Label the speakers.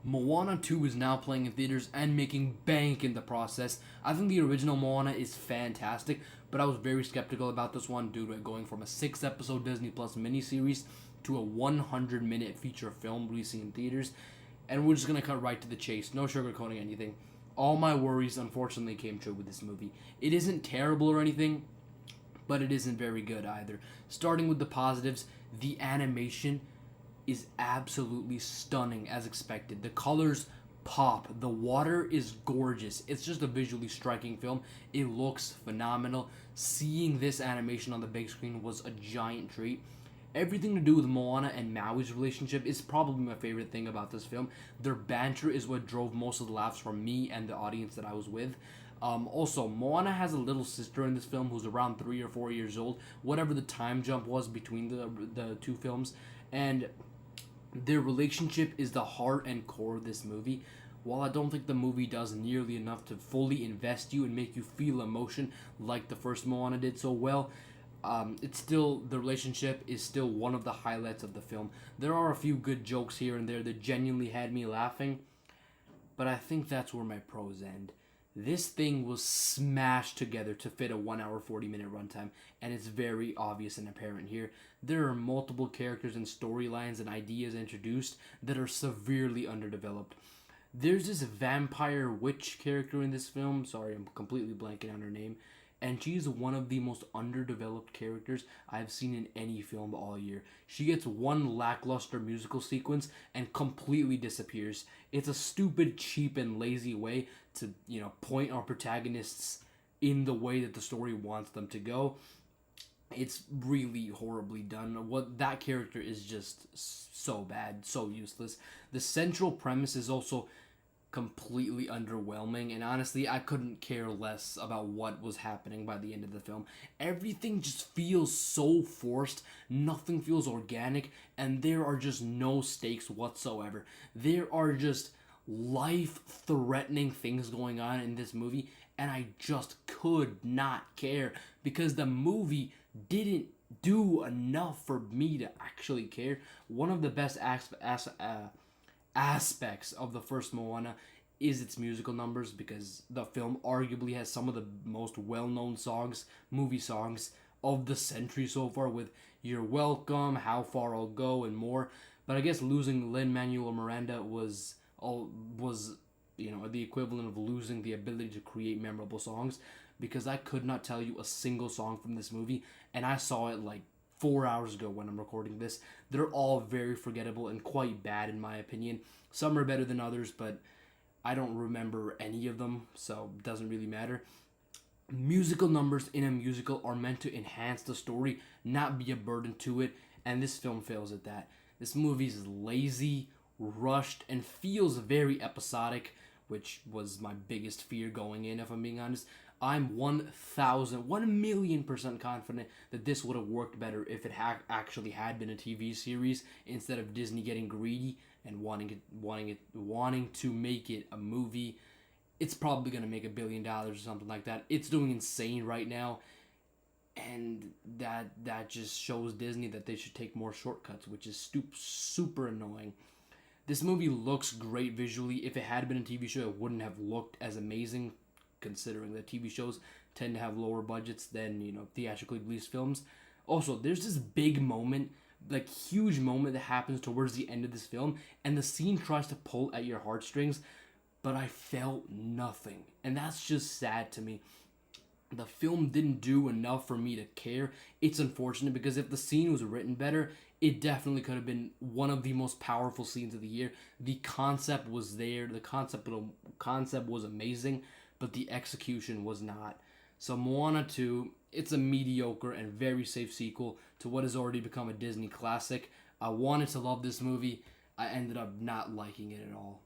Speaker 1: Moana 2 is now playing in theaters and making bank in the process. I think the original Moana is fantastic, but I was very skeptical about this one due to it going from a 6 episode Disney Plus miniseries to a 100-minute feature film releasing in theaters. And we're just gonna cut right to the chase, no sugarcoating anything. All my worries unfortunately came true with this movie. It isn't terrible or anything, but it isn't very good either. Starting with the positives, the animation is absolutely stunning as expected. The colors pop. The water is gorgeous. It's just a visually striking film. It looks phenomenal. Seeing this animation on the big screen was a giant treat. Everything to do with Moana and Maui's relationship is probably my favorite thing about this film. Their banter is what drove most of the laughs from me and the audience that I was with. Also, Moana has a little sister in this film who's around 3 or 4 years old, whatever the time jump was between the two films, and their relationship is the heart and core of this movie. While I don't think the movie does nearly enough to fully invest you and make you feel emotion like the first Moana did so well, it's still the relationship is still one of the highlights of the film. There are a few good jokes here and there that genuinely had me laughing, but I think that's where my pros end. This thing was smashed together to fit a 1 hour 40-minute runtime, and it's very obvious and apparent here. There are multiple characters and storylines and ideas introduced that are severely underdeveloped. There's this vampire witch character in this film. Sorry, I'm completely blanking on her name. And she's one of the most underdeveloped characters I've seen in any film all year. She gets one lackluster musical sequence and completely disappears. It's a stupid, cheap, and lazy way to, point our protagonists in the way that the story wants them to go. It's really horribly done. What that character is just so bad, so useless. The central premise is also completely underwhelming, and honestly I couldn't care less about what was happening by the end of the film. Everything just feels so forced, nothing feels organic, and there are just no stakes whatsoever. There are just life-threatening things going on in this movie, and I just could not care because the movie didn't do enough for me to actually care. One of the best aspects of the first Moana is its musical numbers, because the film arguably has some of the most well-known movie songs of the century so far, with You're Welcome, How Far I'll Go, and more. But I guess losing Lin-Manuel Miranda was the equivalent of losing the ability to create memorable songs, because I could not tell you a single song from this movie, and I saw it like 4 hours ago when I'm recording this. They're all very forgettable and quite bad in my opinion. Some are better than others, but I don't remember any of them, so it doesn't really matter. Musical numbers in a musical are meant to enhance the story, not be a burden to it, and this film fails at that. This movie is lazy, rushed, and feels very episodic, which was my biggest fear going in, if I'm being honest. I'm 1,000,000% confident that this would have worked better if it actually had been a TV series instead of Disney getting greedy and wanting to make it a movie. It's probably gonna make $1 billion or something like that. It's doing insane right now, and that just shows Disney that they should take more shortcuts, which is super annoying. This movie looks great visually. If it had been a TV show, it wouldn't have looked as amazing, considering that TV shows tend to have lower budgets than, theatrically released films. Also, there's this big moment, like huge moment that happens towards the end of this film, and the scene tries to pull at your heartstrings, but I felt nothing. And that's just sad to me. The film didn't do enough for me to care. It's unfortunate because if the scene was written better, it definitely could have been one of the most powerful scenes of the year. The concept was there. The concept was amazing, but the execution was not. So Moana 2, it's a mediocre and very safe sequel to what has already become a Disney classic. I wanted to love this movie. I ended up not liking it at all.